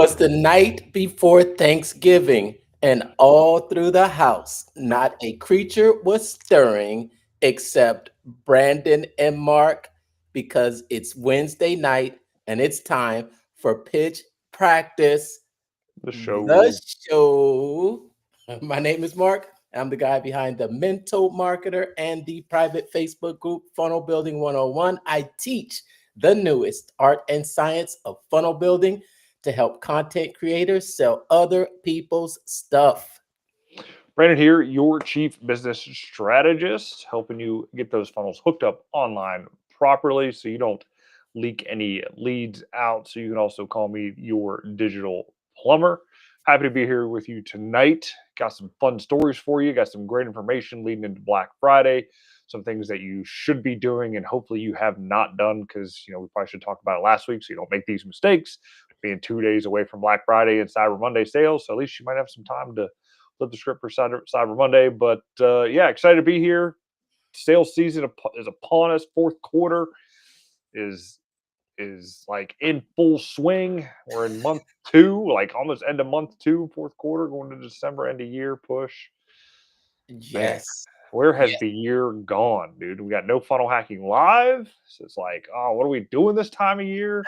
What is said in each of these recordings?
'Twas the night before Thanksgiving, and all through the house, not a creature was stirring except Brandon and Mark, because it's Wednesday night and it's time for pitch practice. The The show. show. My name is Mark. I'm the guy behind the Mental Marketer and the private Facebook group Funnel Building 101. I teach the newest art and science of funnel building to help content creators sell other people's stuff. Brandon here, your chief business strategist, helping you get those funnels hooked up online properly so you don't leak any leads out. So you can also call me your digital plumber. Happy to be here with you tonight. Got some fun stories for you, got some great information leading into Black Friday, some things that you should be doing and hopefully you have not done because we probably should talk about it last week so you don't make these mistakes. Being 2 days away from Black Friday and Cyber Monday sales, so at least you might have some time to flip the script for Cyber Monday. But yeah, excited to be here. Sales season is upon us. Fourth quarter is like in full swing. We're in month two, like almost end of month two, fourth quarter, going to December, end of year push. Man, Yes. where has Yes. the year gone, dude? We got no funnel hacking live. So it's like, oh, what are we doing this time of year?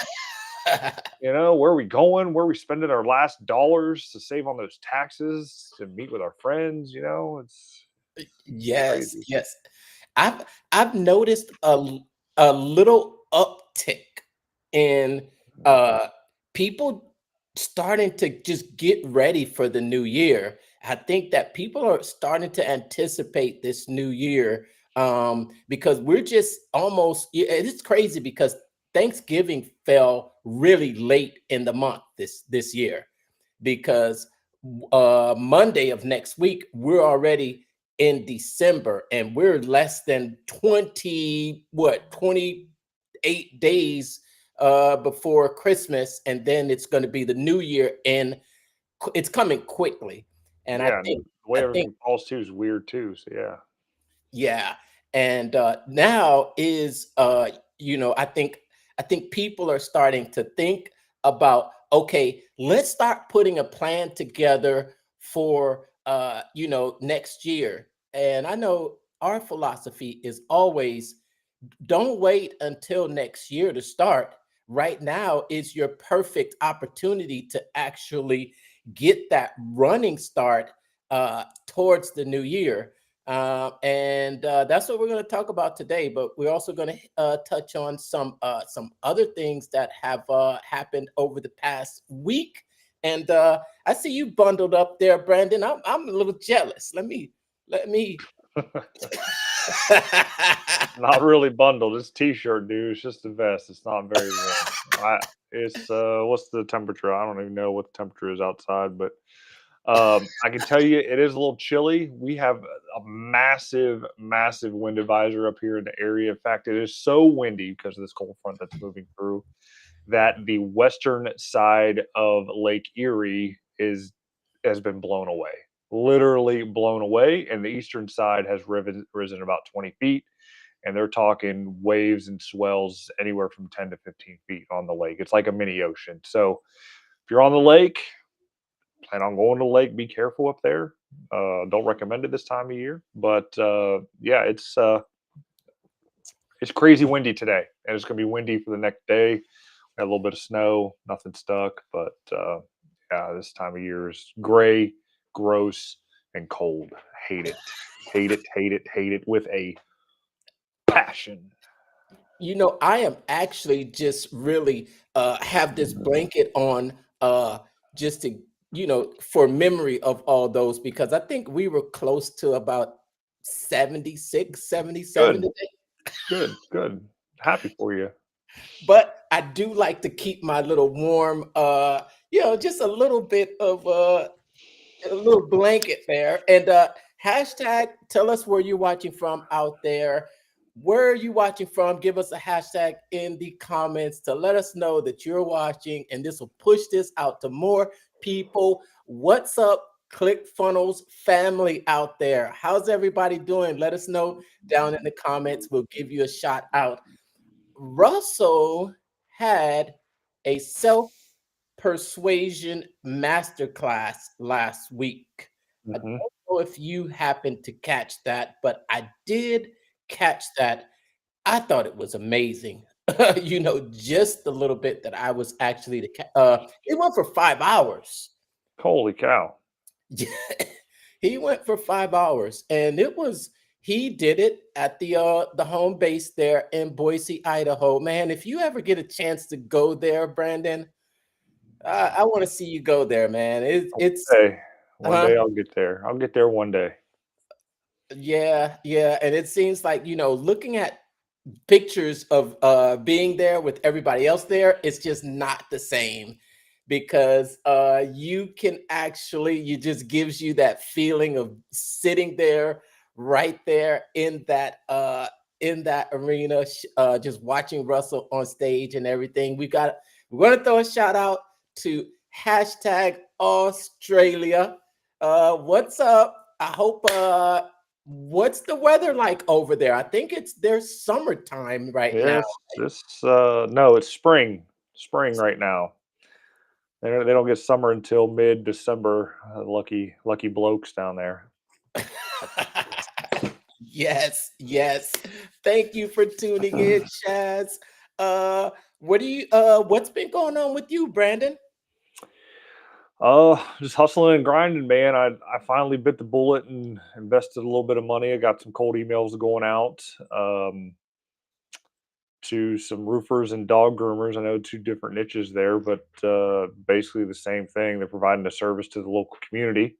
Where are we going? Where are we spending our last dollars to save on those taxes to meet with our friends? It's Yes. crazy. Yes. I've noticed a little uptick in uh people starting to just get ready for the new year. I think that people are starting to anticipate this new year, because we're just almost it's crazy because Thanksgiving fell really late in the month this year, because Monday of next week we're already in December and we're less than 28 days before Christmas, and then it's going to be the new year, and it's coming quickly. And Yeah, and the way I think everything falls too is weird too. So yeah, yeah. And now is I think people are starting to think about, okay, let's start putting a plan together for next year. And I know our philosophy is always, don't wait until next year to start. Right now is your perfect opportunity to actually get that running start towards the new year. And that's what we're going to talk about today. But we're also going to touch on some other things that have happened over the past week. And I see you bundled up there, Brandon. I'm a little jealous. Let me. not really bundled. It's t-shirt, dude. It's just a vest. It's not very warm. I it's what's the temperature? I don't even know what the temperature is outside, but I can tell you it is a little chilly. We have a massive, massive wind advisor up here in the area. In fact, it is so windy because of this cold front that's moving through that the western side of Lake Erie has been blown away, literally blown away, and the eastern side has risen about 20 feet. And they're talking waves and swells anywhere from 10 to 15 feet on the lake. It's like a mini ocean. So if you're on the lake, plan on going to the lake. Be careful up there. Don't recommend it this time of year, but yeah, it's crazy windy today, and it's going to be windy for the next day. Got a little bit of snow, nothing stuck, but yeah, this time of year is gray, gross, and cold. Hate it, hate it, hate it, hate it with a passion. I am actually just really have this blanket on, just to, for memory of all those, because I think we were close to about 76, 77 Good, today. good, good. Happy for you. But I do like to keep my little warm, just a little bit of a little blanket there. And hashtag, tell us where you're watching from out there. Where are you watching from? Give us a hashtag in the comments to let us know that you're watching, and this will push this out to more people. What's up, ClickFunnels family out there? How's everybody doing? Let us know down in the comments. We'll give you a shout out. Russell had a self persuasion masterclass last week. I Hmm. don't know if you happened to catch that, but I did catch that. I thought it was amazing. Just the little bit that I was actually it went for 5 hours. Holy cow. Yeah, he went for 5 hours, and he did it at the home base there in Boise, Idaho. Man, if you ever get a chance to go there, Brandon, I want to see you go there, man. It's Hey, one uh day I'll get there. I'll get there one day. yeah, yeah, and it seems like looking at pictures of being there with everybody else there, it's just not the same because you can actually, it just gives you that feeling of sitting there right there in that arena, just watching Russell on stage and everything. We're going to throw a shout out to hashtag Australia. What's up? I hope what's the weather like over there? I think there's summertime right now. Yes, this no, it's spring. Spring right now. They don't get summer until mid-December. Lucky blokes down there. Yes, yes. Thank you for tuning in, Chaz. Uh, what's been going on with you, Brandon? Just hustling and grinding, man. I finally bit the bullet and invested a little bit of money. I got some cold emails going out to some roofers and dog groomers. I know two different niches there, but basically the same thing. They're providing a service to the local community,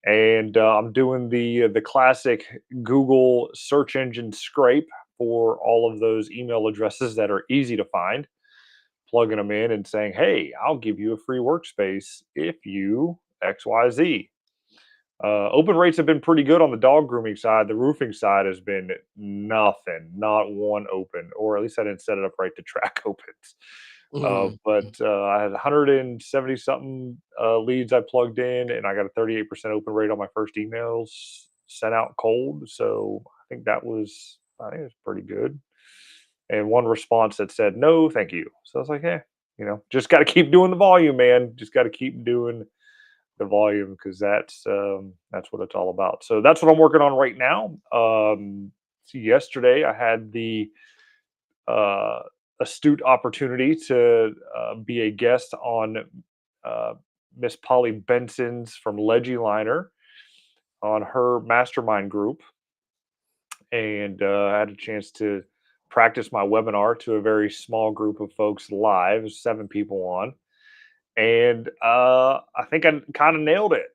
and I'm doing the classic Google search engine scrape for all of those email addresses that are easy to find, plugging them in and saying, "Hey, I'll give you a free workspace if you XYZ." Open rates have been pretty good on the dog grooming side. The roofing side has been nothing, not one open, or at least I didn't set it up right to track opens. Mhm. But I had 170 something leads I plugged in, and I got a 38% open rate on my first emails sent out cold. So I think it was pretty good. And one response that said no, thank you. So I was like, just got to keep doing the volume, man. Just got to keep doing the volume because that's what it's all about. So that's what I'm working on right now. So yesterday I had the uh, astute opportunity to be a guest on uh, Miss Polly Benson's from Legiliner on her mastermind group, and I had a chance to practice my webinar to a very small group of folks live, 7 people on, and I think I kind of nailed it.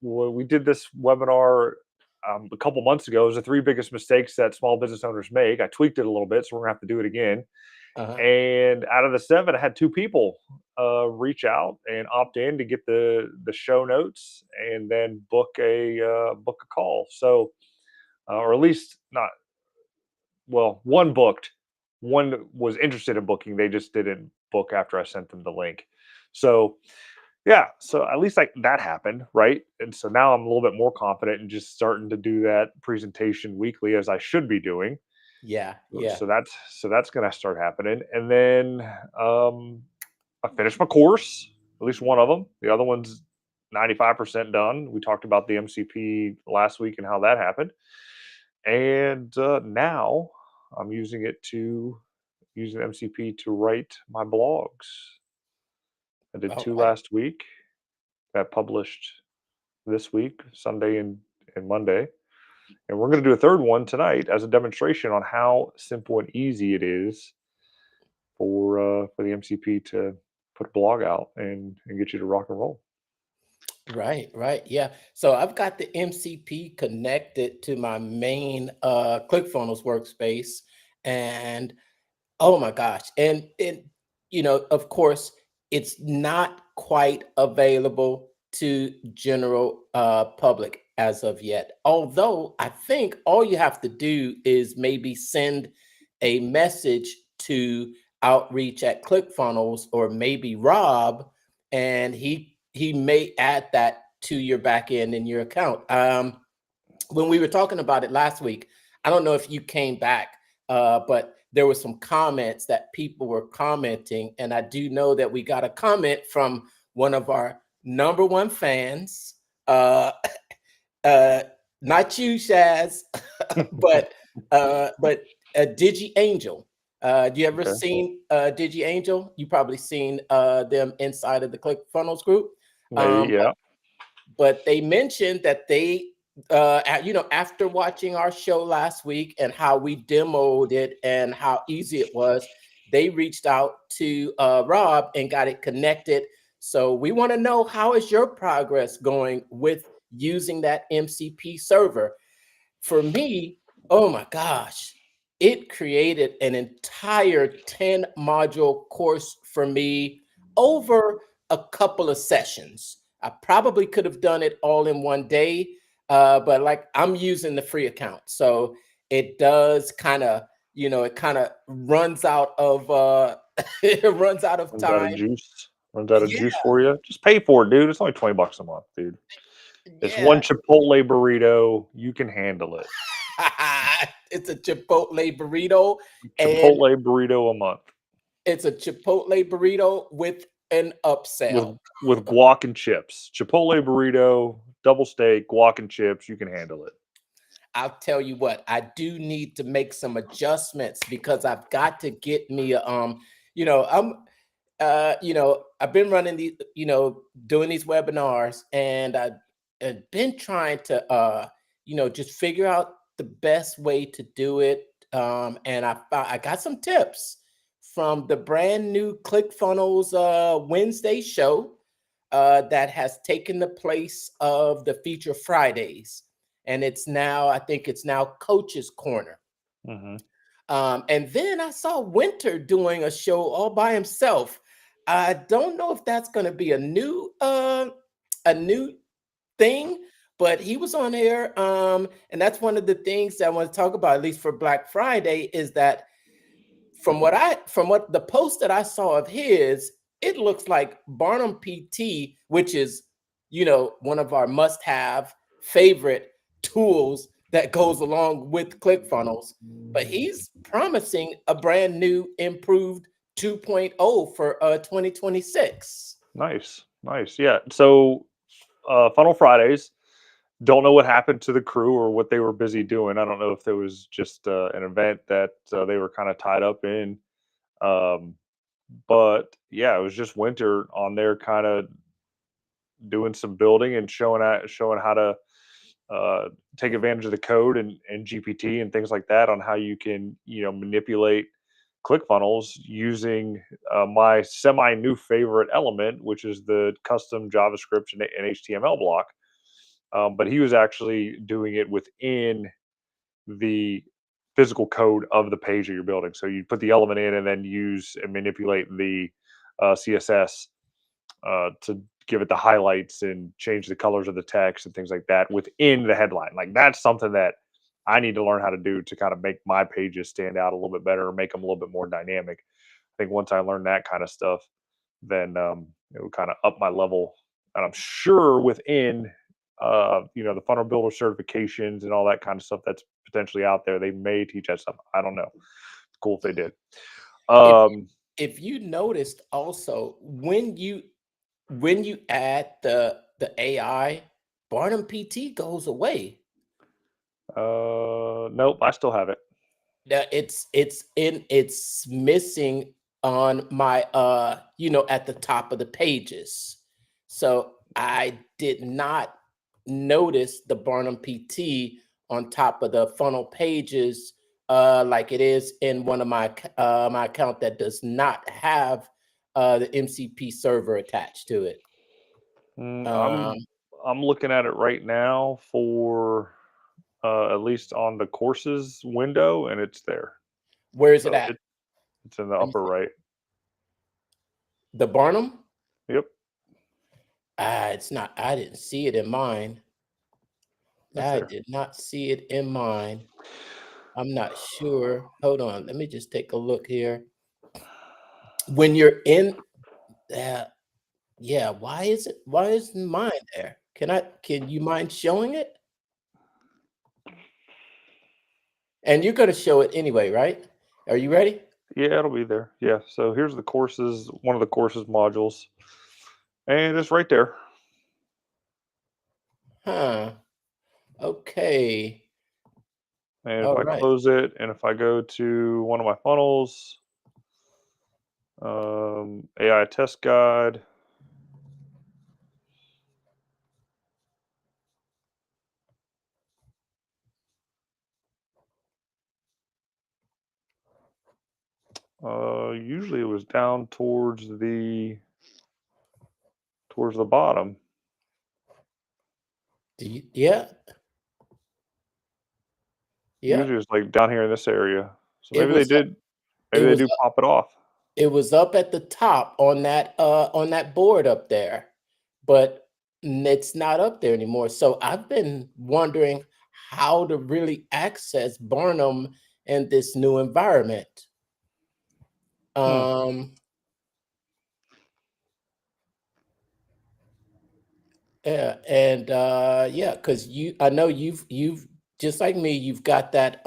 When we did this webinar a couple months ago, it was the three biggest mistakes that small business owners make. I tweaked it a little bit, so we're gonna have to do it again. Uh-huh. And out of the 7, I had 2 people reach out and opt in to get the show notes and then book a call. So, or at least not. Well, one booked, one was interested in booking. They just didn't book after I sent them the link. So yeah, so at least like that happened, right? And so now I'm a little bit more confident in just starting to do that presentation weekly as I should be doing. Yeah, yeah. So that's gonna start happening. And then I finished my course, at least one of them. The other one's 95% done. We talked about the MCP last week and how that happened. And now I'm using MCP to write my blogs. I did All 2 right. last week that published this week, Sunday and Monday. And we're going to do a third one tonight as a demonstration on how simple and easy it is for the MCP to put a blog out and get you to rock and roll. Right, right. Yeah. So I've got the MCP connected to my main ClickFunnels workspace. And oh my gosh. Of course, it's not quite available to general public as of yet. Although I think all you have to do is maybe send a message to outreach at ClickFunnels or maybe Rob, and he may add that to your back end in your account. When we were talking about it last week, I don't know if you came back, but there were some comments that that people were commenting, and I do know that we got a comment from one of our number one fans. Uh, uh, Not you, Shaz, but Digi Angel. Do you ever Okay. seen Digi Angel? You probably seen them inside of the ClickFunnels group. Maybe, yeah. But they mentioned that they, after watching our show last week and how we demoed it and how easy it was, they reached out to Rob and got it connected. So we want to know, how is your progress going with using that MCP server? For me, oh my gosh, it created an entire 10 module course for me over a couple of sessions. I probably could have done it all in one day, but like, I'm using the free account. So it does kind of, it kind of runs out of it runs out of Runs out of time. juice. Runs out of Yeah, juice for you. Just pay for it, dude. It's only $20 a month, dude. It's yeah. one Chipotle burrito. You can handle it. It's a Chipotle burrito, and Chipotle burrito a month it's a Chipotle burrito with an with upsell. with guac and chips. Chipotle burrito, double steak, guac and chips. You can handle it. I'll tell you what, I do need to make some adjustments because I've got to get me a, I'm I've been running these, doing these webinars, and I've been trying to, just figure out the best way to do it. And I got some tips from the brand new ClickFunnels Wednesday show that has taken the place of the Feature Fridays. And I think it's now Coach's Corner. Mhm. And then I saw Winter doing a show all by himself. I don't know if that's going to be a new thing, but he was on there. And that's one of the things that I want to talk about, at least for Black Friday, is that from what the post that I saw of his, it looks like Barnum PT, which is, one of our must-have favorite tools that goes along with ClickFunnels. But he's promising a brand new, improved 2.0 for 2026. Nice, nice. Yeah. So, Funnel Fridays. Don't know what happened to the crew or what they were busy doing. I don't know if there was just an event that they were kind of tied up in. Um, but yeah, it was just Winter on there, kind of doing some building and showing how to take advantage of the code and GPT and things like that on how you can manipulate ClickFunnels using my semi new favorite element, which is the custom JavaScript and HTML block. But he was actually doing it within the physical code of the page that you're building. So you put the element in and then use and manipulate the CSS to give it the highlights and change the colors of the text and things like that within the headline. Like, that's something that I need to learn how to do to kind of make my pages stand out a little bit better or make them a little bit more dynamic. I think once I learn that kind of stuff, then it will kind of up my level. And I'm sure within the funnel builder certifications and all that kind of stuff that's potentially out there, they may teach that stuff. I don't know. It's cool if they did. If Um, if you noticed also, when you add the AI, Barnum PT goes away. nope, I still have it. That it's missing on my at the top of the pages. So I did not notice the Barnum PT on top of the funnel pages, like it is in one of my account that does not have the MCP server attached to it. Mm, Um, I'm looking at it right now for at least on the courses window, and it's there. where is it So at? it's in the Let me upper see. right. The Barnum? Yep, It's not. I didn't see it in mine. it's I there. did not see it in mine. I'm not sure. Hold on. Let me just take a look here. When you're in, uh, yeah. Why isn't mine there? Can you mind showing it? And you're going to show it anyway, right? Are you ready? Yeah, it'll be there. Yeah. So here's the courses, one of the courses modules, and it's right there. Huh. Okay. And if All I right. close it, and if I go to one of my funnels, AI test guide, usually it was down towards the bottom. Yeah. Yeah. Usually it's like down here in this area. So It maybe they was did. it Maybe they was do pop it off. It was up at the top on that board up there, but it's not up there anymore. So I've been wondering how to really access Barnum in this new environment. Hmm. Um, yeah, and yeah, because I know you've just like me, you've got that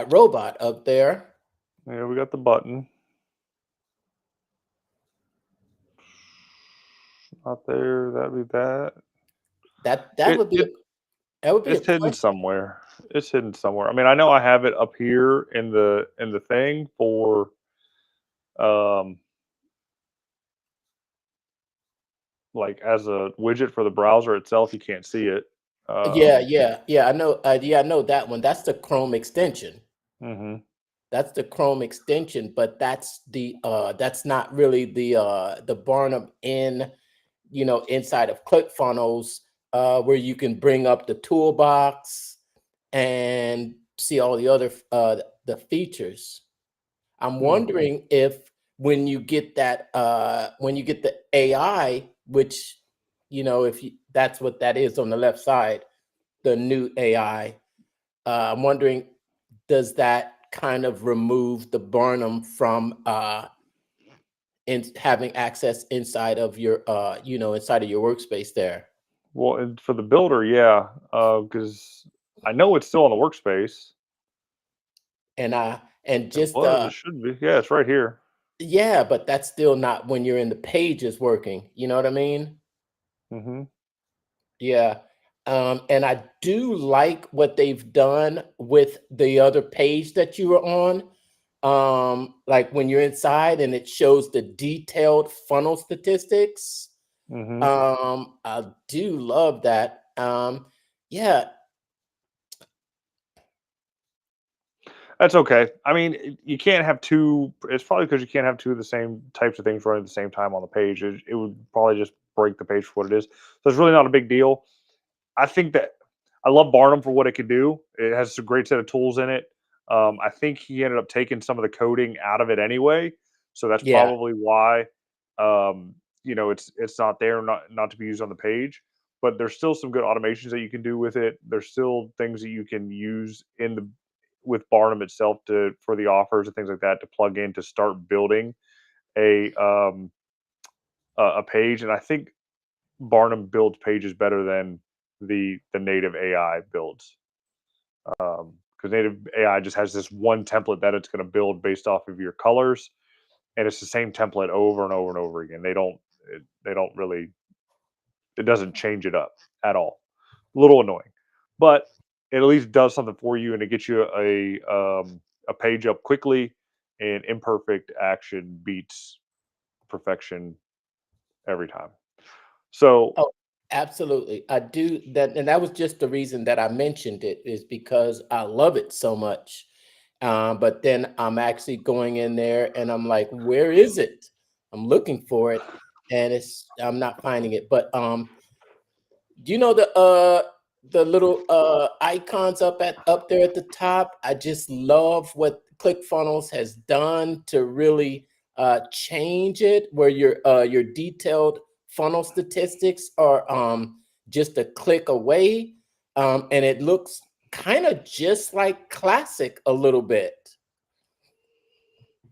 robot up there. Yeah, we got the button. Not there. That'd be that. That It would be it that would be a it's hidden question. somewhere. It's hidden somewhere. I mean, I know I have it up here in the thing for um like as a widget for the browser itself. You can't see it. Yeah, Um, yeah. I know. Yeah, I know that one. That's the Chrome extension. mhm. That's the Chrome extension, but that's not really the Barnum inside of ClickFunnels, where you can bring up the toolbox and see all the other the features. I'm Hmm. wondering if when you get the AI, which if that's what that is on the left side, the new AI. I'm wondering, does that kind of remove the Barnum from in having access inside of your inside of your workspace there? Well, and for the builder, yeah, because I know it's still on the workspace. And It just was. It should be. Yeah, it's right here. yeah, but that's still not when you're in the pages working. You know what I mean? Hmm. Yeah. And I do like what they've done with the other page that you were on. Like when you're inside and it shows the detailed funnel statistics. Hmm. I do love that. Yeah, That's okay. I mean, you can't have two. It's probably because you can't have two of the same types of things running at the same time on the page. It would probably just break the page for what it is. So it's really not a big deal. I think that I love Barnum for what it could do. It has a great set of tools in it. I think he ended up taking some of the coding out of it anyway, so that's yeah, probably why it's not there, not to be used on the page. But there's still some good automations that you can do with it. There's still things that you can use in the with Barnum itself to for the offers and things like that to plug in to start building a a page. And I think Barnum builds pages better than the native AI builds. Because native AI just has this one template that it's going to build based off of your colors, and it's the same template over and over and over again. They don't really it doesn't change it up at all. A little annoying, but it at least does something for you, and it gets you a page up quickly. And imperfect action beats perfection every time. So oh, absolutely. I do that, and that was just the reason that I mentioned it is because I love it so much. But then I'm actually going in there and I'm like, where is it? I'm looking for it, and I'm not finding it. But do you know the little icons up there at the top? I just love what ClickFunnels has done to really change it, where your detailed funnel statistics are just a click away, and it looks kind of just like Classic a little bit.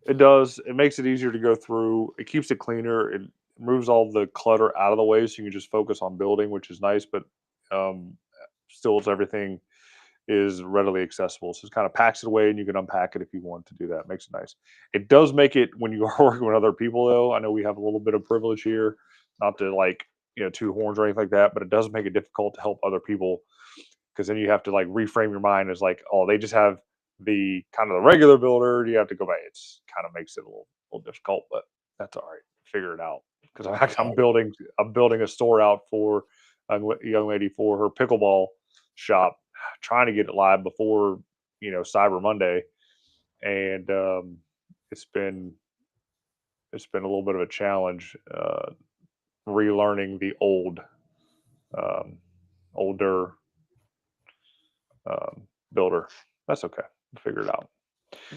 it does. It makes it easier to go through. It keeps it cleaner. It removes all the clutter out of the way, so you can just focus on building, which is nice. But um, still, it's everything. is readily accessible. So it kind of packs it away and you can unpack it if you want to do that. Makes it nice. It does make it when you are working with other people though. I know we have a little bit of privilege here, not to like, toot horns or anything like that, but it does make it difficult to help other people because then you have to like reframe your mind as like, oh, they just have the kind of the regular builder. You have to go back. It's kind of makes it little difficult, but that's all right. Figure it out because I'm building a store out for a young lady for her pickleball shop, trying to get it live before Cyber Monday, and it's been it's been a little bit of a challenge relearning the um, older builder. That's okay. We'll figure it out.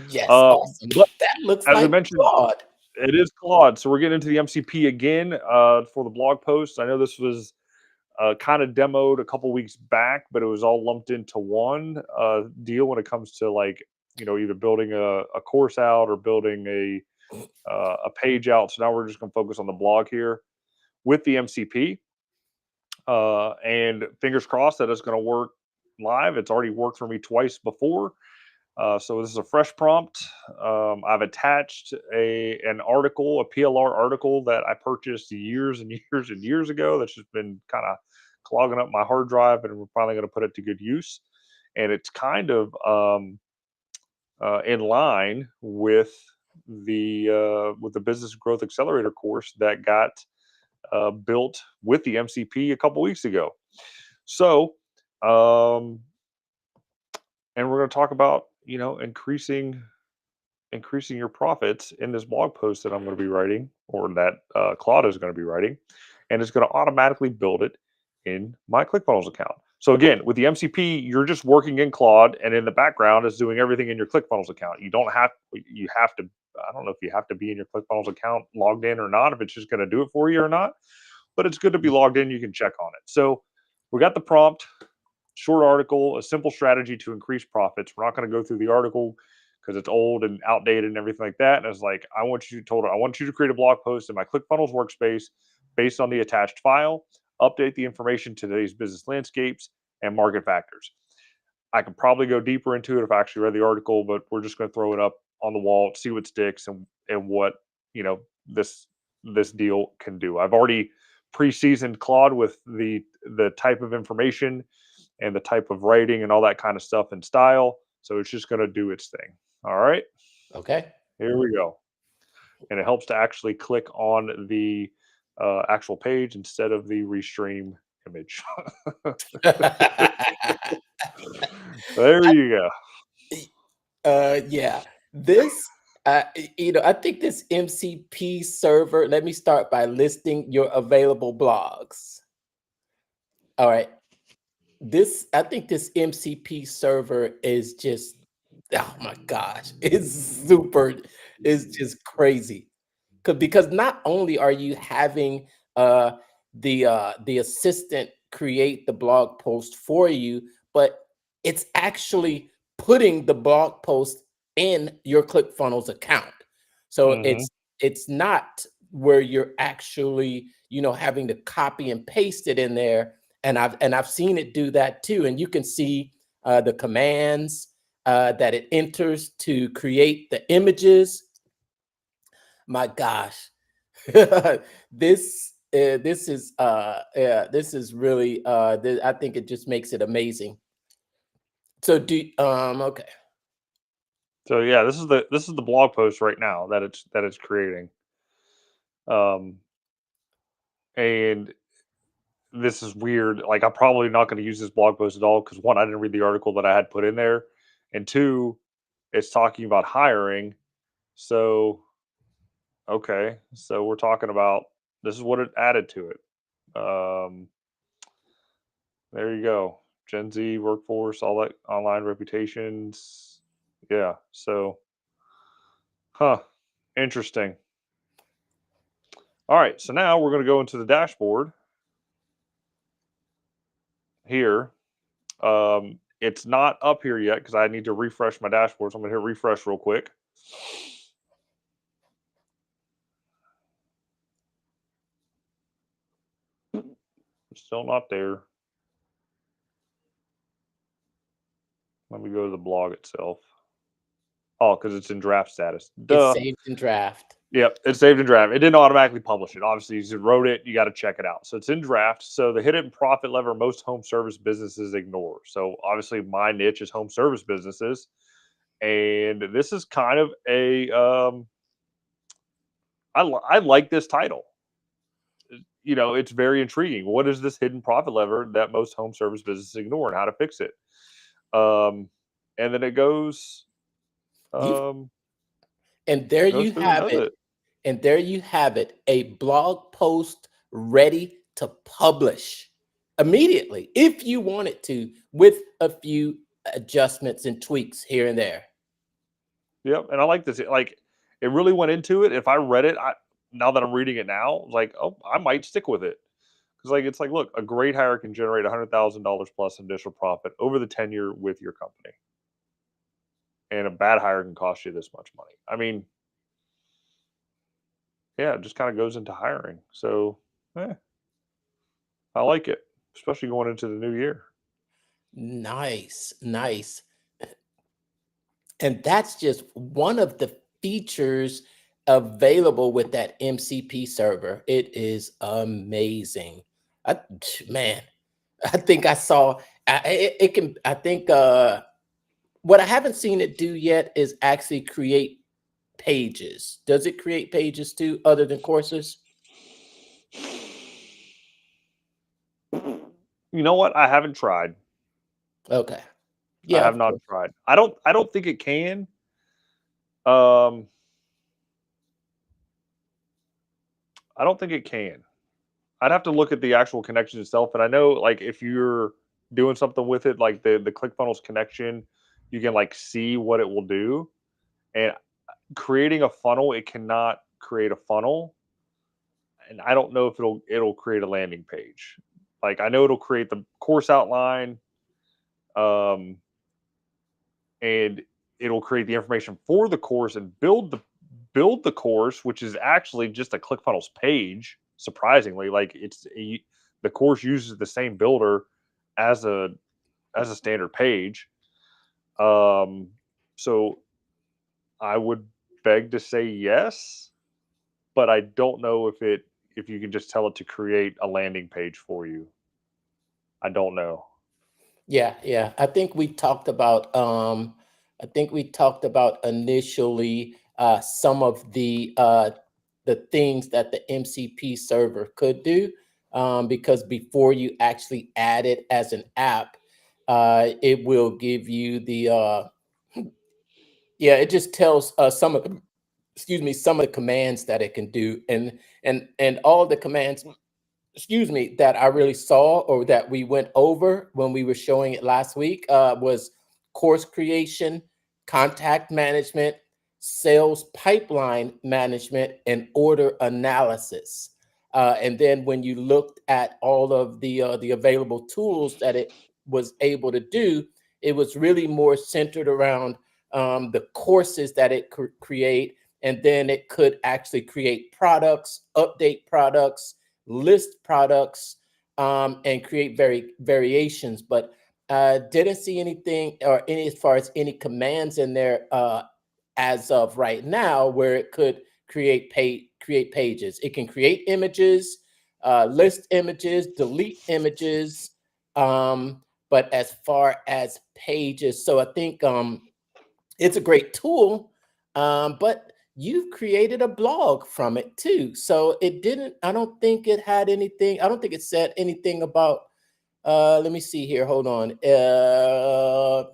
Yes, awesome. But That looks as we like mentioned, fraud. it is Claude. So we're getting into the MCP again for the blog post. I know this was kind of demoed a couple weeks back, but it was all lumped into one deal when it comes to like either building a course out or building a page out. So now we're just going to focus on the blog here with the MCP, and fingers crossed that it's going to work live. It's already worked for me twice before. So this is a fresh prompt. I've attached an article, a PLR article that I purchased years and years and years ago. That's just been kind of clogging up my hard drive, and we're finally going to put it to good use. And it's kind of in line with the Business Growth Accelerator course that got built with the MCP a couple weeks ago. So, and we're going to talk about increasing your profits in this blog post that I'm going to be writing, or that Claude is going to be writing, and it's going to automatically build it in my ClickFunnels account. So again, with the MCP, you're just working in Claude, and in the background is doing everything in your ClickFunnels account. You have to. I don't know if you have to be in your ClickFunnels account logged in or not, if it's just going to do it for you or not. But it's good to be logged in. You can check on it. So we got the prompt, short article, a simple strategy to increase profits. We're not going to go through the article because it's old and outdated and everything like that. And it's like, I want you to create a blog post in my ClickFunnels workspace based on the attached file, update the information to today's business landscapes and market factors. I could probably go deeper into it if I actually read the article, but we're just going to throw it up on the wall, see what sticks and what, this deal can do. I've already pre-seasoned Claude with the type of information and the type of writing and all that kind of stuff and style. So it's just going to do its thing. All right, Okay. here we go. And it helps to actually click on the actual page instead of the restream image. There you go. Yeah. This, I think this MCP server, let me start by listing your available blogs. All right. I think this MCP server is just, oh my gosh, it's just crazy. Because not only are you having the assistant create the blog post for you, but it's actually putting the blog post in your ClickFunnels account. So Hmm. it's not where you're actually having to copy and paste it in there. And I've seen it do that too. And you can see the commands that it enters to create the images. My gosh, this is really I think it just makes it amazing. So okay. So yeah, this is the blog post right now that it's creating. Um, and this is weird. Like I'm probably not going to use this blog post at all because one, I didn't read the article that I had put in there, and two, it's talking about hiring. So okay, so we're talking about this is what it added to it. Um, there you go. Gen Z workforce, all that online reputations. Yeah. So, interesting. All right. So now we're going to go into the dashboard here. It's not up here yet because I need to refresh my dashboard. So I'm going to hit refresh real quick. It's still not there. Let me go to the blog itself. Oh, because it's in draft status. It's Duh. saved in draft. Yep, it's saved in draft. It didn't automatically publish it. Obviously, you wrote it. You got to check it out. So it's in draft. So the hidden profit lever most home service businesses ignore. So obviously, my niche is home service businesses, and this is kind of a I like this title. It's very intriguing. What is this hidden profit lever that most home service businesses ignore, and how to fix it? Um, and then it goes You um, and there goes you through and have does it. it. And there you have it, a blog post ready to publish immediately if you wanted to, with a few adjustments and tweaks here and there. Yep, and I like this. Like, it really went into it. If I read it, now that I'm reading it now, like, oh, I might stick with it because, like, it's like, look, a great hire can generate $100,000 plus initial profit over the tenure with your company, and a bad hire can cost you this much money. I mean, yeah, it just kind of goes into hiring. So, eh, I like it, especially going into the new year. Nice, nice. And that's just one of the features available with that MCP server. It is amazing. I, man, I think I saw it can I think what I haven't seen it do yet is actually create pages. Does it create pages too other than courses? You know what? I haven't tried. Okay. I Yeah, have of not course. tried. I don't think it can. Um, I don't think it can. I'd have to look at the actual connection itself, and I know, like, if you're doing something with it, like the ClickFunnels connection, you can, like, see what it will do. And creating a funnel, it cannot create a funnel, and I don't know if it'll create a landing page. Like, I know it'll create the course outline, um, and it'll create the information for the course and build the course, which is actually just a ClickFunnels page. Surprisingly, like, the course uses the same builder as a standard page. Um, so I would beg to say yes, but I don't know if you can just tell it to create a landing page for you. I don't know. Yeah, yeah. I think we talked about initially some of the things that the MCP server could do. Because before you actually add it as an app, it will give you the yeah, it just tells some of the some of the commands that it can do, and all the commands that I really saw or that we went over when we were showing it last week was course creation, contact management, sales pipeline management, and order analysis. And then when you looked at all of the available tools that it was able to do, it was really more centered around the courses that it could create, and then it could actually create products, update products, list products, and create variations. But didn't see anything or any as far as any commands in there as of right now where it could create pages. It can create images, list images, delete images, but as far as pages, so I think it's a great tool, but you've created a blog from it too. So it didn't, I don't think it had anything, I don't think it said anything about, let me see here, hold on.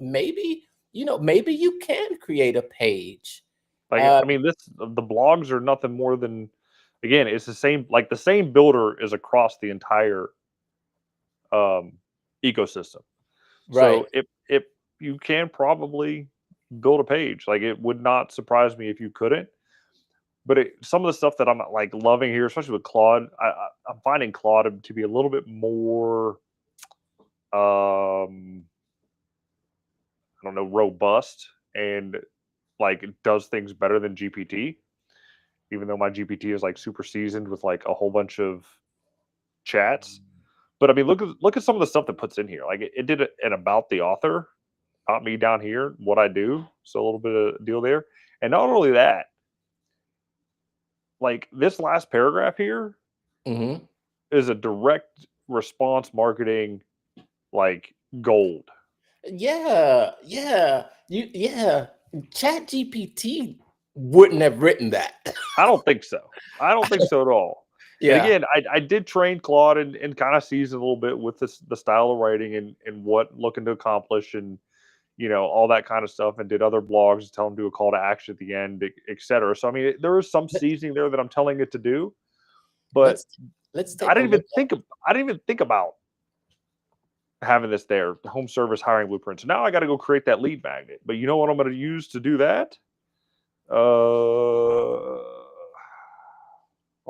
Maybe, maybe you can create a page. Like, Uh, I mean, the blogs are nothing more than, again, it's the same builder is across the entire um, ecosystem. right. So if you can probably build a page, like, it would not surprise me if you couldn't. But some of the stuff that I'm like loving here, especially with Claude, I'm finding Claude to be a little bit more, I don't know, robust, and, like, it does things better than GPT. Even though my GPT is, like, super seasoned with, like, a whole bunch of chats. But I mean, look at some of the stuff that puts in here. Like, it did an about the author. about me down here, what I do. So a little bit of deal there. And not only that, like this last paragraph here Hmm. is a direct response marketing like gold. Yeah, yeah, yeah. Chat GPT wouldn't have written that. I don't think so. I don't think so at all. And Yeah. again, I did train Claude and kind of season a little bit with this the style of writing and what looking to accomplish and all that kind of stuff, and did other blogs, tell them to do a call to action at the end, etc. So I mean, there is some Let, seasoning there that I'm telling it to do, but let's let's take a look at. I didn't even think about having this there, home service hiring blueprint. So now I got to go create that lead magnet. But you know what I'm going to use to do that? I'll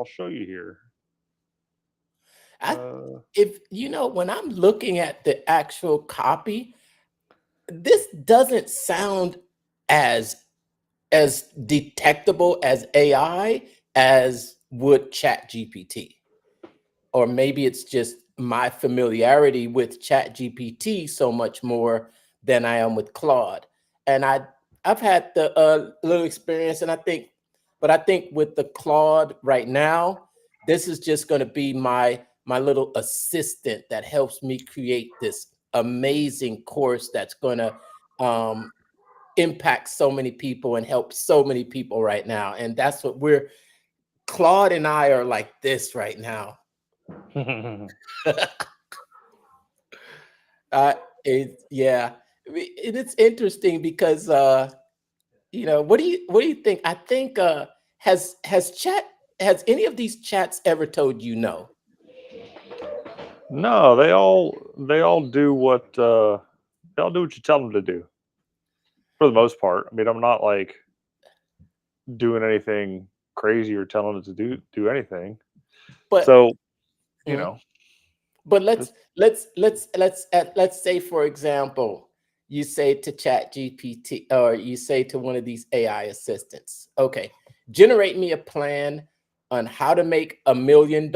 show you here. I Uh, if when I'm looking at the actual copy, this doesn't sound as detectable as AI as would Chat GPT. Or maybe it's just my familiarity with Chat GPT so much more than I am with Claude. And I've had the little experience, and I think with the Claude right now, this is just going to be my little assistant that helps me create this amazing course that's going to um, impact so many people and help so many people right now. And that's what Claude and I are like this right now. Uh, yeah, and it's interesting because what do you think? I think has chat has any of these chats ever told you no? no, they all do what they all do what you tell them to do for the most part. I mean, I'm not like doing anything crazy or telling it to do anything. But So you mm, know, but this, let's say, for example, you say to Chat GPT, or you say to one of these AI assistants, okay, generate me a plan on how to make $1 million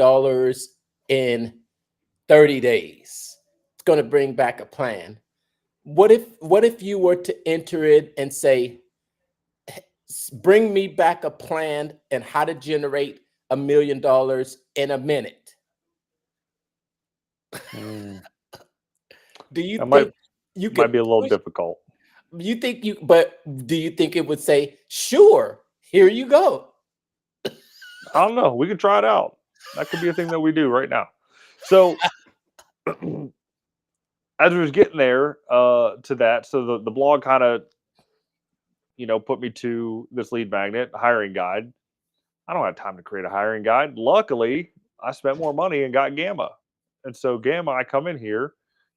in 30 days. It's going to bring back a plan. What if you were to enter it and say, bring me back a plan and how to generate $1 million in a minute? mm, Do you that think you might could be a little push? difficult. But do you think it would say, sure, here you go? I don't know. We could try it out. That could be a thing that we do right now. So as we was getting there to that, so the blog kind of put me to this lead magnet hiring guide. I don't have time to create a hiring guide. Luckily, I spent more money and got Gamma, and so Gamma, I come in here,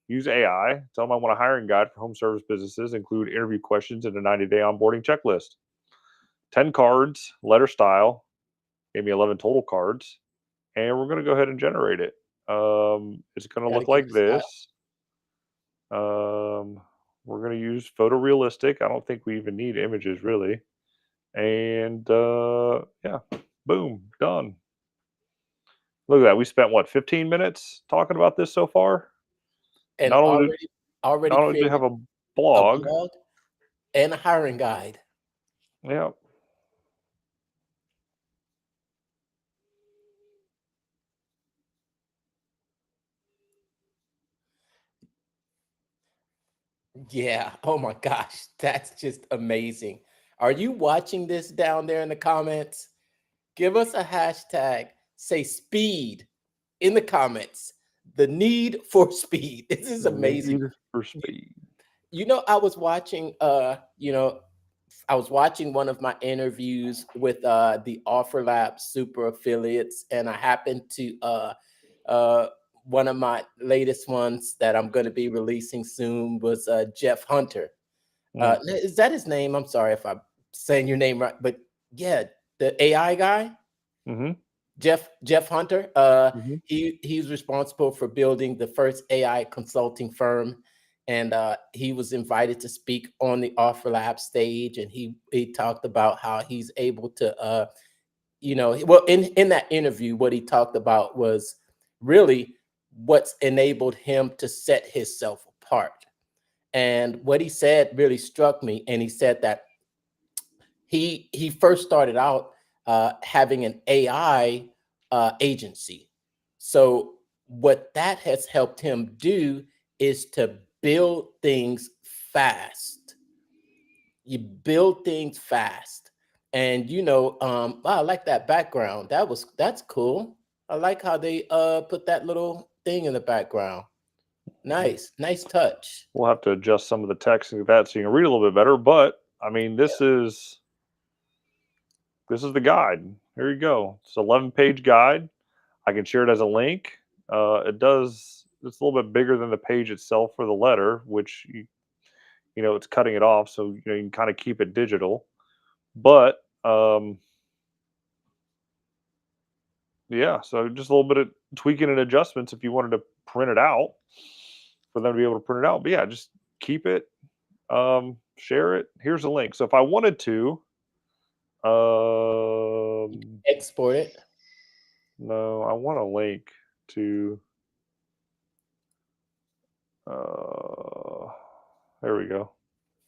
use AI, tell them I want a hiring guide for home service businesses, include interview questions and a 90-day onboarding checklist. 10 cards, letter style, gave me 11 total cards, and we're going to go ahead and generate it. It's going to Got to look give like you style. this. We're going to use photorealistic. I don't think we even need images really. And yeah, boom, done. Look at that. We spent what, 15 minutes talking about this so far? And Not only already not only do we created have a a blog, blog and a hiring guide. yeah. Yeah. Oh my gosh, that's just amazing. Are you watching this down there in the comments? Give us a hashtag. Say speed in the comments. The need for speed. This is The amazing. need for You, speed. I was watching one of my interviews with the OfferLab super affiliates, and I happened to uh, one of my latest ones that I'm going to be releasing soon was Jeff Hunter. Mm, Is that his name? I'm sorry if I'm saying your name right, but yeah, the AI guy. mm-hmm, Jeff Hunter. mm-hmm. He's responsible for building the first AI consulting firm, and he was invited to speak on the OfferLab stage, and he talked about how he's able to, well, in that interview, what he talked about was really what's enabled him to set himself apart. And what he said really struck me. And he said that he first started out having an AI agency. So what that has helped him do is to build things fast. You build things fast, and wow, I like that background. That's cool. I like how they put that little thing in the background. Nice touch. We'll have to adjust some of the text and that so you can read a little bit better. But I mean, this is the guide. Here you go. It's an 11-page guide. I can share it as a link. It's a little bit bigger than the page itself for the letter, which it's cutting it off, so you can kind of keep it digital. But yeah, so just a little bit of tweaking and adjustments if you wanted to print it out for them to be able to print it out. But yeah, just keep it, share it. Here's a link. So if I wanted to, Export it. no, I want a link to. There we go.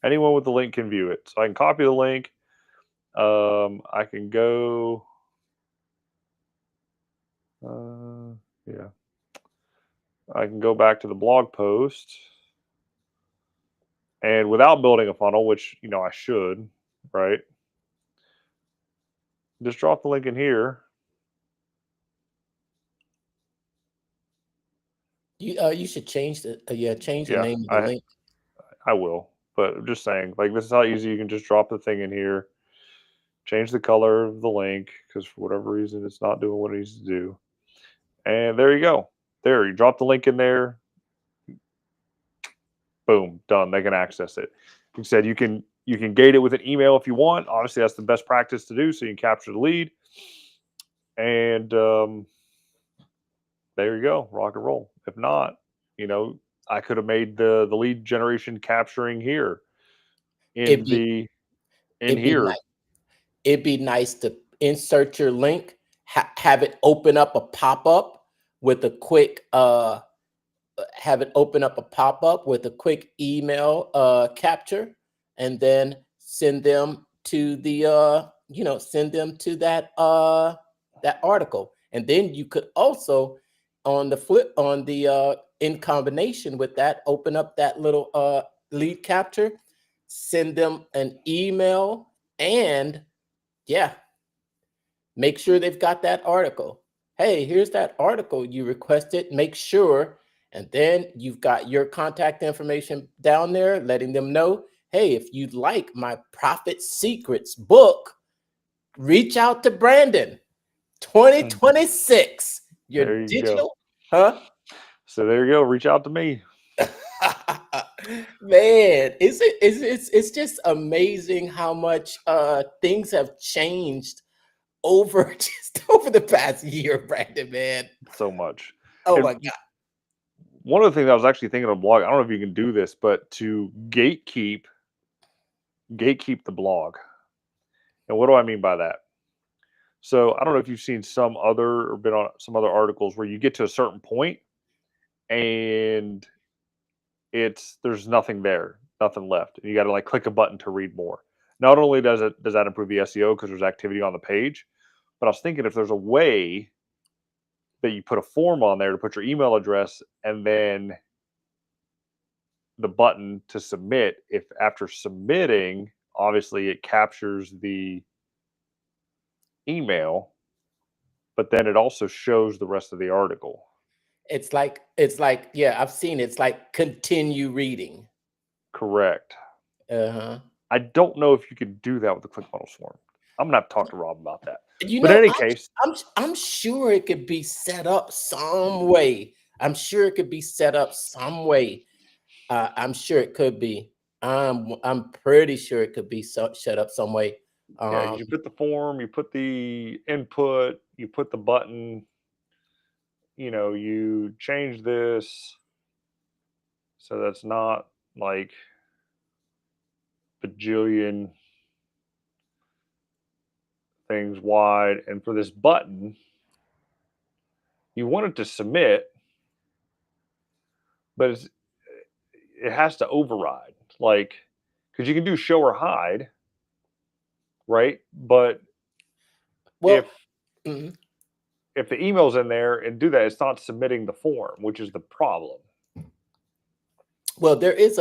Anyone with the link can view it. So I can copy the link. I can go. Yeah. I can go back to the blog post. And without building a funnel, which, I should, right? Just drop the link in here. You should change the Yeah, name of the link. I will. But I'm just saying, like, this is how easy you can just drop the thing in here, change the color of the link, because for whatever reason, it's not doing what it needs to do. And there you go. There, you drop the link in there. Boom, done. They can access it. You said you can gate it with an email if you want. Obviously, that's the best practice to do, so you can capture the lead. And there you go, rock and roll. If not, I could have made the lead generation capturing here It'd in be the in it'd be here. nice. It'd be nice to insert your link, have it open up a pop-up with a quick email capture, and then send them to that article. And then you could also, in combination with that, open up that little lead capture, send them an email, and yeah, make sure they've got that article. Hey, here's that article you requested. Make sure. And then you've got your contact information down there, letting them know, hey, if you'd like my Profit Secrets book, reach out to Brandon. 2026. Your There you go. digital, huh? So there you go. Reach out to me. Man, it's just amazing how much things have changed over just over the past year, Brandon, man. So much. Oh And my God. one of the things I was actually thinking of blog, I don't know if you can do this, but to gatekeep the blog. And what do I mean by that? So I don't know if you've seen some other or been on some other articles where you get to a certain point and there's nothing there, nothing left. And you got to like click a button to read more. Not only does that improve the SEO because there's activity on the page, but I was thinking if there's a way that you put a form on there to put your email address and then the button to submit, if after submitting, obviously it captures the email, but then it also shows the rest of the article. It's like, yeah, I've seen it. It's like continue reading. Correct. Uh-huh. I don't know if you could do that with the ClickFunnels form. I'm gonna have to talk to Rob about that. You But in know, any I'm case, I'm I'm sure it could be set up some way. I'm sure it could be set up some way. I'm sure it could be. I'm pretty sure it could be set up some way. yeah, Um, you put the form, you put the input, you put the button, you change this so that's not like bajillion things wide. And for this button, you want it to submit, but it has to override, like, because you can do show or hide, right? But if Well, mhm. the email's in there and do that, it's not submitting the form, which is the problem. Well, there is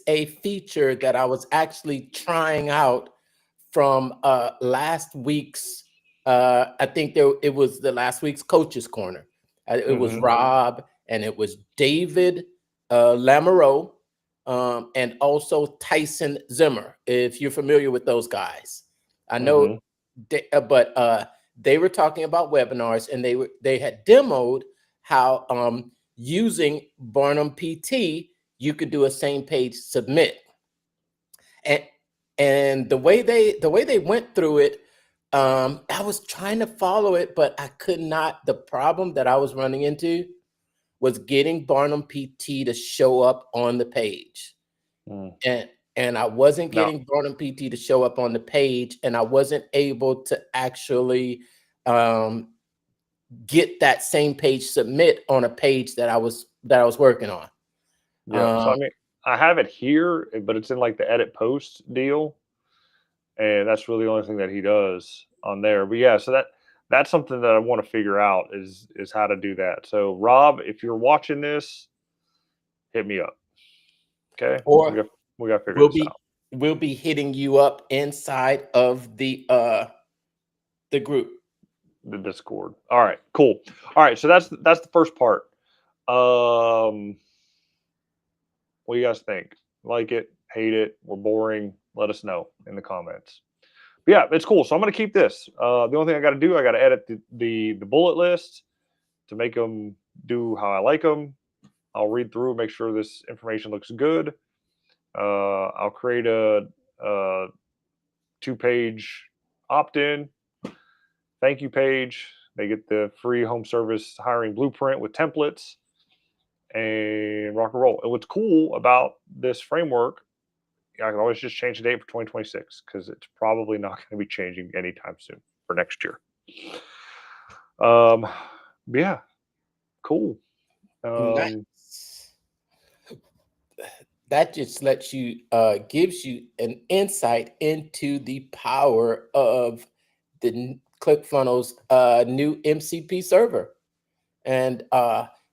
a feature that I was actually trying out from last week's. I think it was the last week's Coaches Corner. It was Hmm. Rob and it was David Lamoureux, and also Tyson Zimmer. If you're familiar with those guys, I know. Hmm. But they were talking about webinars, and they had demoed how using Barnum PT, you could do a same page submit. And the way they went through it, I was trying to follow it, but I could not. The problem that I was running into was getting Barnum PT to show up on the page. Mm. And I wasn't No. getting Barnum PT to show up on the page, and I wasn't able to actually um, get that same page submit on a page that I was working on. Yeah. So Um, I mean, I have it here, but it's in like the edit post deal, and that's really the only thing that he does on there. But yeah, so that's something that I want to figure out is how to do that. So Rob, if you're watching this, hit me up. Okay, or we got to figure we'll this be out. we'll be hitting you up inside of the group. The Discord. All right, cool. All right, so that's the first part. What do you guys think? Like it? Hate it? We're boring? Let us know in the comments. But yeah, it's cool. So I'm gonna keep this. The only thing I got to do, I got to edit the bullet list to make them do how I like them. I'll read through, make sure this information looks good. I'll create a 2-page opt-in thank you page. They get the free home service hiring blueprint with templates and rock and roll. And what's cool about this framework, I can always just change the date for 2026 because it's probably not going to be changing anytime soon for next year. But yeah, cool. Um, Nice. That just lets you gives you an insight into the power of the ClickFunnels new MCP server. And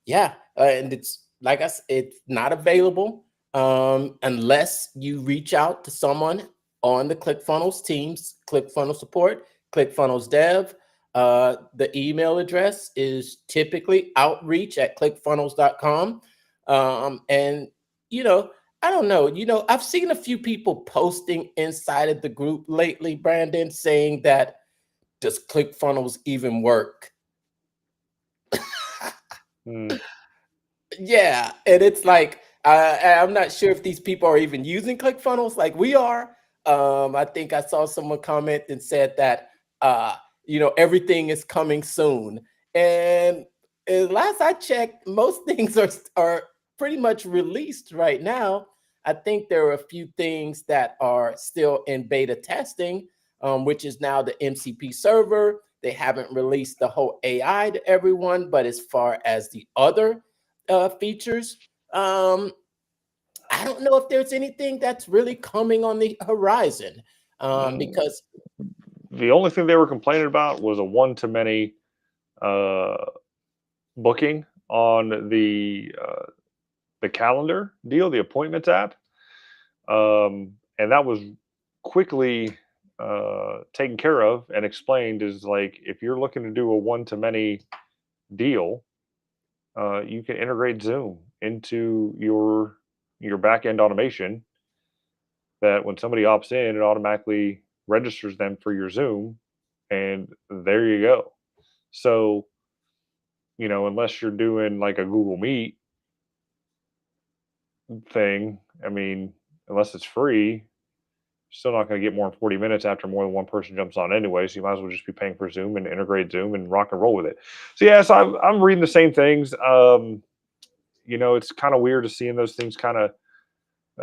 yeah, and it's like I said, it's not available unless you reach out to someone on the ClickFunnels teams, ClickFunnels support, ClickFunnels dev. The email address is typically outreach@clickfunnels.com. And you know, I don't know, I've seen a few people posting inside of the group lately, Brandon, saying that, does ClickFunnels even work? hmm, Yeah, and it's like I'm not sure if these people are even using ClickFunnels like we are. I think I saw someone comment and said that everything is coming soon, and last I checked, most things are pretty much released right now. I think there are a few things that are still in beta testing, which is now the MCP server. They haven't released the whole AI to everyone, but as far as the other features. I don't know if there's anything that's really coming on the horizon, mm, because the only thing they were complaining about was a one-to-many uh, booking on the calendar deal, the appointments app, and that was quickly taken care of and explained. Is like if you're looking to do a one-to-many deal, you can integrate Zoom into your back end automation. That when somebody opts in, it automatically registers them for your Zoom, and there you go. So unless you're doing like a Google Meet thing, I mean, unless it's free, still not going to get more than 40 minutes after more than one person jumps on anyway. So you might as well just be paying for Zoom and integrate Zoom and rock and roll with it. So yeah, so I'm reading the same things. It's kind of weird to seeing those things kind of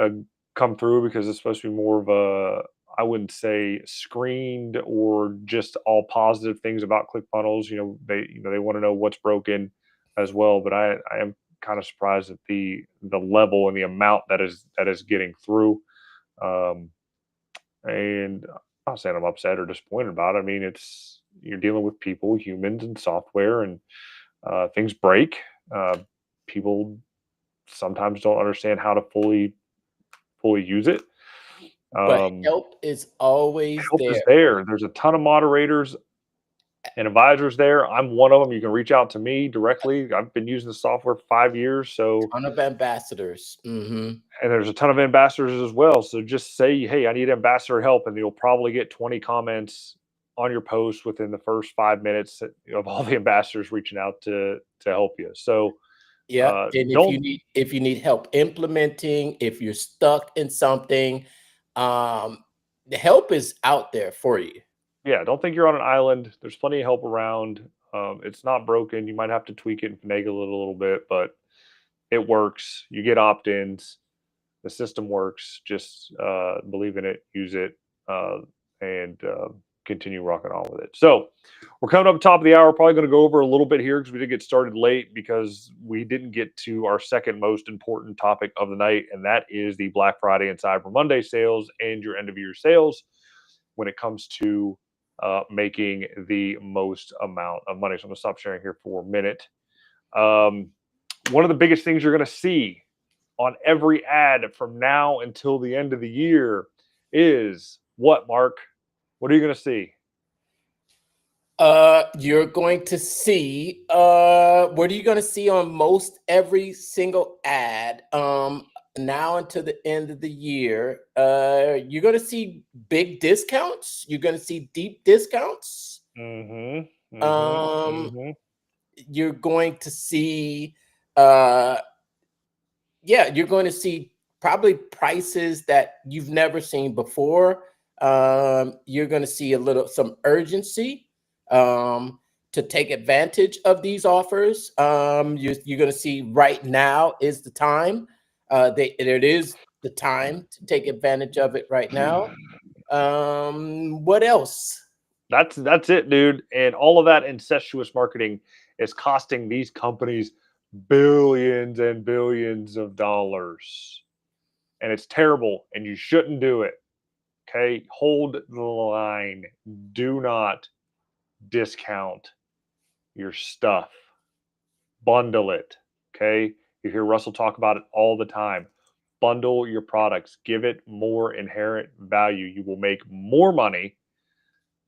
uh, come through because it's supposed to be more of a, I wouldn't say screened or just all positive things about ClickFunnels. They want to know what's broken as well. But I am kind of surprised at the level and the amount that is getting through. Um, and I'm not saying I'm upset or disappointed about it. I mean, it's you're dealing with people, humans, and software, and things break. People sometimes don't understand how to fully use it. But Um, help is always Help is there. there. There's a ton of moderators and advisors there. I'm one of them. You can reach out to me directly. I've been using the software for 5 years, so Ton of ambassadors. Hmm. and there's a ton of ambassadors as well. So just say, hey, I need ambassador help, and you'll probably get 20 comments on your post within the first 5 minutes of all the ambassadors reaching out to help you. So Yeah, and don't if you need help implementing, if you're stuck in something, the help is out there for you. yeah, don't think you're on an island. There's plenty of help around. It's not broken. You might have to tweak it and finagle it a little bit, but it works. You get opt-ins. The system works. Just believe in it, use it, and continue rocking on with it. So we're coming up top of the hour. Probably going to go over a little bit here because we did get started late because we didn't get to our second most important topic of the night, and that is the Black Friday and Cyber Monday sales and your end of year sales when it comes to making the most amount of money. So I'm going to stop sharing here for a minute. Um, One of the biggest things you're going to see on every ad from now until the end of the year is what, Mark? What are you going to see? You're going to see, what are you going to see on most every single ad? Now until the end of the year, you're going to see big discounts. You're going to see deep discounts. Mm-hmm. Mm-hmm. Um, Mm-hmm. you're going to see, uh, yeah, you're going to see probably prices that you've never seen before. You're going to see some urgency to take advantage of these offers. You're going to see right now is the time. It is the time to take advantage of it right now. What else? That's it, dude. And all of that incestuous marketing is costing these companies billions and billions of dollars. And it's terrible, and you shouldn't do it. Okay. Hold the line. Do not discount your stuff. Bundle it. Okay. You hear Russell talk about it all the time. Bundle your products, give it more inherent value. You will make more money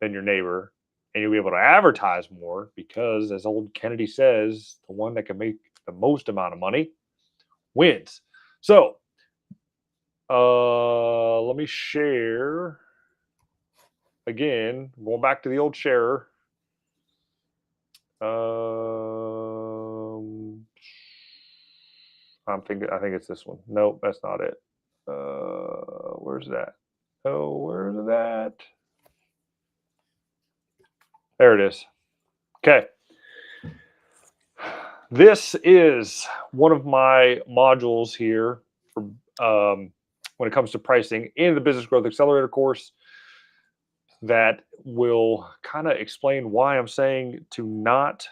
than your neighbor, and you'll be able to advertise more because, as old Kennedy says, the one that can make the most amount of money wins. So, let me share again. Going back to the old sharer. Um, I think it's this one. Nope, that's not it. Where's that? Oh, where's that? There it is. Okay. This is one of my modules here for when it comes to pricing in the Business Growth Accelerator course that will kind of explain why I'm saying to not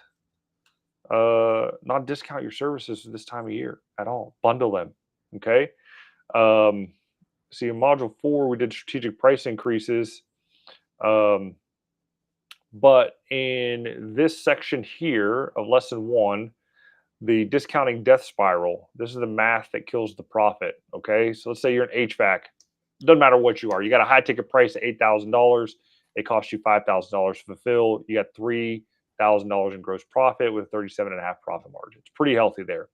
discount your services this time of year at all. Bundle them. Okay. Um, See, in module 4, we did strategic price increases. Um, but in this section here of lesson 1, the discounting death spiral, this is the math that kills the profit. Okay. So let's say you're an HVAC. Doesn't matter what you are. You got a high ticket price of $8,000. It costs you $5,000 to fulfill. You got $3,000 in gross profit with 37.5 profit margin. It's pretty healthy there.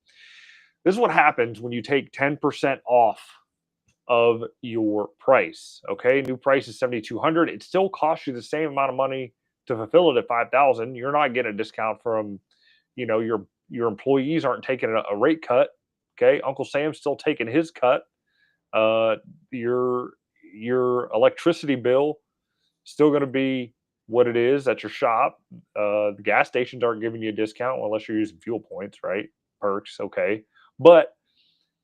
This is what happens when you take 10% off of your price. Okay, new price is 7,200. It still costs you the same amount of money to fulfill it at 5,000. You're not getting a discount from, your employees aren't taking a rate cut. Okay, Uncle Sam's still taking his cut. Uh, your electricity bill still going to be what it is at your shop. The gas stations aren't giving you a discount unless you're using fuel points, right? Perks, okay, but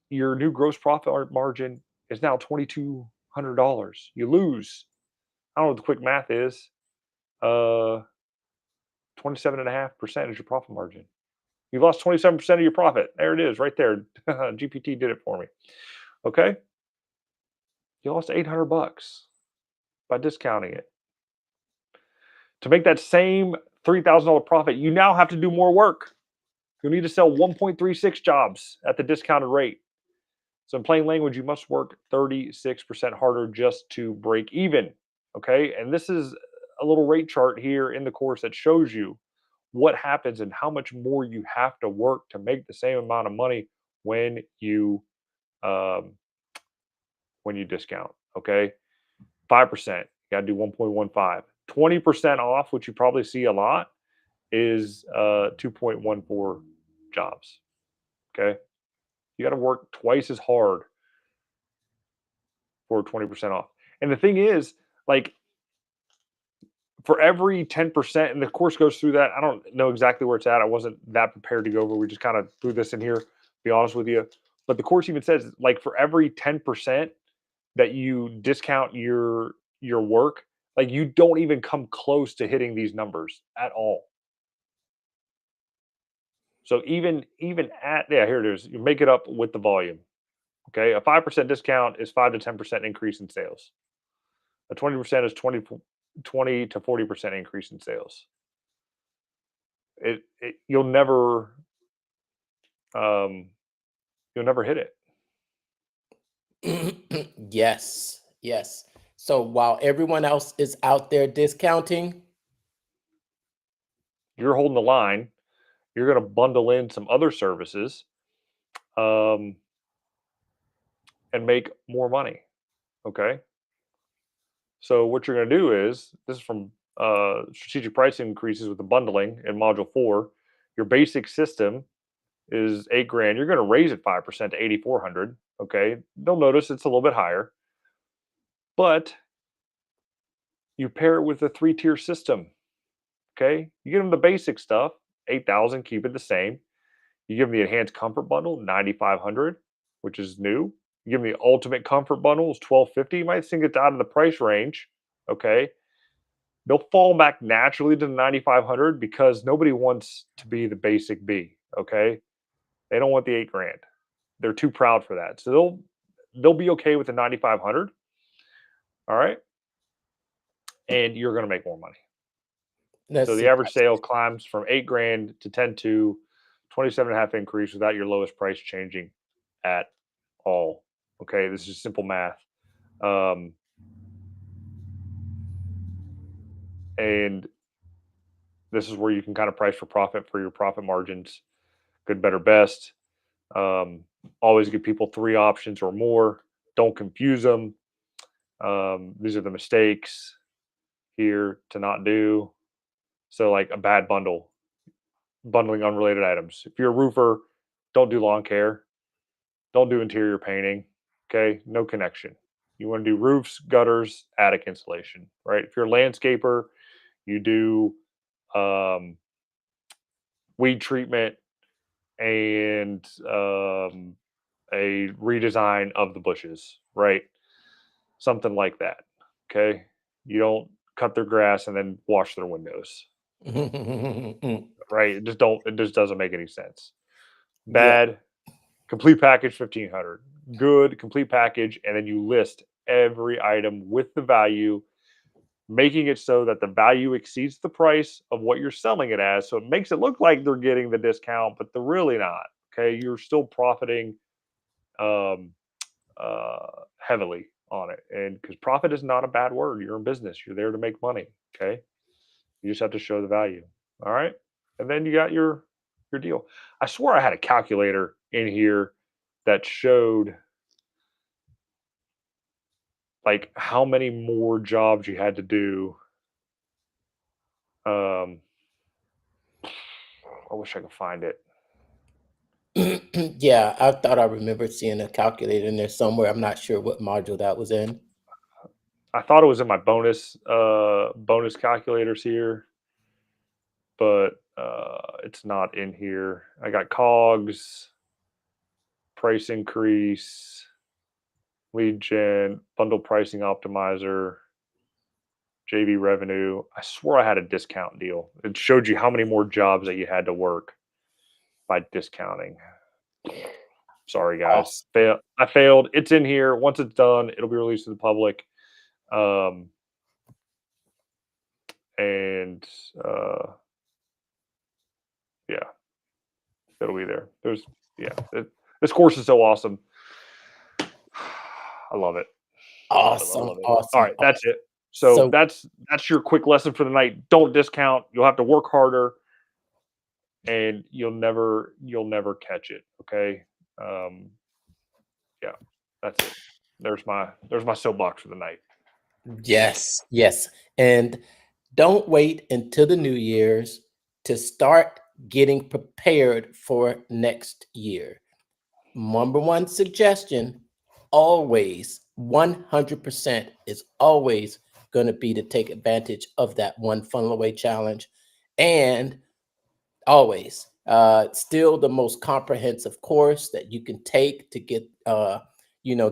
your new gross profit margin is now $2,200. You lose. I don't know what the quick math is. 27.5% is your profit margin. You lost 27% of your profit. There it is, right there. GPT did it for me. Okay, you lost $800 by discounting it. To make that same $3,000 profit, you now have to do more work. You need to sell 1.36 jobs at the discounted rate. So, in plain language, you must work 36% harder just to break even. Okay. And this is a little rate chart here in the course that shows you what happens and how much more you have to work to make the same amount of money when you um, discount. Okay. 5%, you got to do 1.15. 20% off, which you probably see a lot, is 2.14 jobs. Okay. You got to work twice as hard for 20% off. And the thing is, like, for every 10%, and the course goes through that. I don't know exactly where it's at. I wasn't that prepared to go over. We just kind of threw this in here, to be honest with you. But the course even says, like, for every 10% that you discount your work, like, you don't even come close to hitting these numbers at all. So even at, yeah, here it is. You make it up with the volume. Okay, a 5% discount is 5 to 10% increase in sales. A 20% is 20 to 40% increase in sales. It um you'll never hit it. Yes, yes. So while everyone else is out there discounting, You're holding the line. You're going to bundle in some other services, um, and make more money. Okay. So what you're going to do is, this is from strategic pricing increases with the bundling in module 4. Your basic system is 8 grand. You're going to raise it 5% to 8,400. Okay. They'll notice it's a little bit higher, but you pair it with a 3-tier system. Okay. You give them the basic stuff, 8,000, keep it the same. You give them the enhanced comfort bundle, 9,500, which is new. You give them the ultimate comfort bundle, is 1,250. You might think it's out of the price range. Okay. They'll fall back naturally to the 9,500 because nobody wants to be the basic B. Okay. They don't want the 8 grand. They're too proud for that. So they'll be okay with the 9,500. All right. And you're going to make more money. let's So the see. average sale climbs from 8 grand to 10.2, 27.5 increase without your lowest price changing at all. Okay, this is simple math. Um, and this is where you can kind of price for profit for your profit margins, good, better, best. Um, Always give people 3 options or more. Don't confuse them. These are the mistakes here to not do. So, like a bad bundle, bundling unrelated items. If you're a roofer, don't do lawn care. Don't do interior painting. Okay, no connection. You want to do roofs, gutters, attic insulation, right? If you're a landscaper, you do um, weed treatment and a redesign of the bushes, right? Something like that. Okay, you don't cut their grass and then wash their windows, right? It just don't. It just doesn't make any sense. Yeah. Bad. Complete package 1,500. Good complete package, and then you list every item with the value, making it so that the value exceeds the price of what you're selling it as. So it makes it look like they're getting the discount, but they're really not. Okay, you're still profiting um, heavily on it, and because profit is not a bad word, you're in business. You're there to make money. Okay, you just have to show the value. All right, and then you got your deal. I swear I had a calculator in here that showed like how many more jobs you had to do. Um, I wish I could find it. Yeah, I thought I remembered seeing a calculator in there somewhere. I'm not sure what module that was in. I thought it was in my bonus calculators here, but it's not in here. I got COGS, price increase, lead gen, bundle pricing optimizer, JV revenue. I swore I had a discount deal. It showed you how many more jobs that you had to work. by discounting. Sorry, guys. Awesome. I failed. It's in here. Once it's done, it'll be released to the public. Um, and yeah, it'll be there. This course is so awesome. I love it. I love it. I Awesome. love it. All Awesome. right, that's it. So So that's your quick lesson for the night. Don't discount. You'll have to work harder, and you'll never catch it. Okay. Um, yeah, that's it. There's my soapbox for the night. yes, yes. And don't wait until the New Year's to start getting prepared for next year. Number one suggestion, always 100% is always going to be to take advantage of that one funnel away challenge. And always, still the most comprehensive course that you can take to get,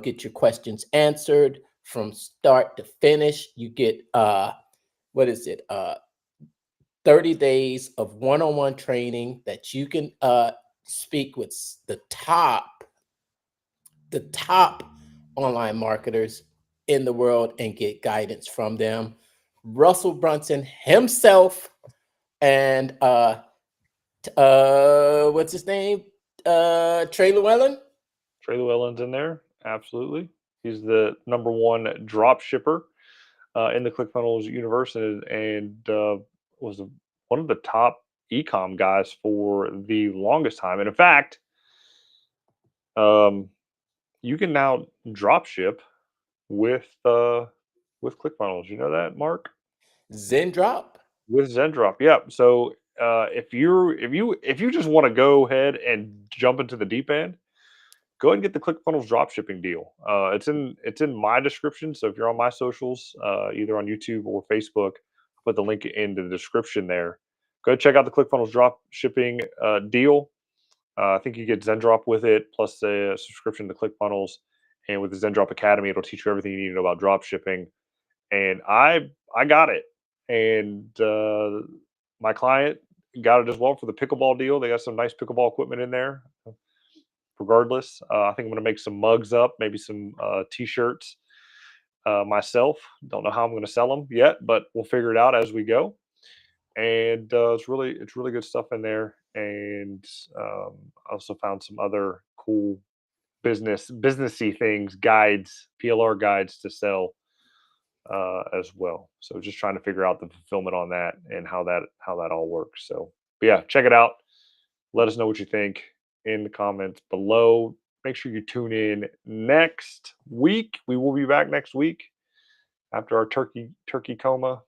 get your questions answered from start to finish. You get, what is it? 30 days of one-on-one training that you can speak with the top online marketers in the world and get guidance from them. Russell Brunson himself and what's his name? Trey Llewellyn. Trey Llewellyn's in there. Absolutely. He's the number one drop shipper in the ClickFunnels universe, and was one of the top ecom guys for the longest time. And in fact, um, you can now drop ship with ClickFunnels. You know that, Mark? Zen Drop. With Zendrop, yeah. So if you just want to go ahead and jump into the deep end, go ahead and get the ClickFunnels drop shipping deal. It's in my description. So if you're on my socials, either on YouTube or Facebook, I'll put the link in the description there. Go check out the ClickFunnels drop shipping deal. I think you get Zendrop with it, plus a subscription to ClickFunnels. And with the Zendrop Academy, it'll teach you everything you need to know about drop shipping. And I got it, and my client got it as well for the pickleball deal. They got some nice pickleball equipment in there. Regardless, I think I'm going to make some mugs up, maybe some t-shirts myself. Don't know how I'm going to sell them yet, but we'll figure it out as we go. And it's really good stuff in there. And I also found some other cool businessy things, guides, PLR guides to sell as well. So just trying to figure out the fulfillment on that and how that all works. So, but yeah, check it out. Let us know what you think in the comments below. Make sure you tune in next week. We will be back next week after our turkey coma.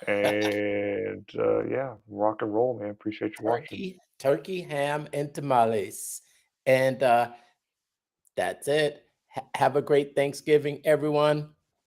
And yeah, rock and roll, man. Appreciate you watching. Turkey, ham, and tamales. And that's it. Have a great Thanksgiving, everyone.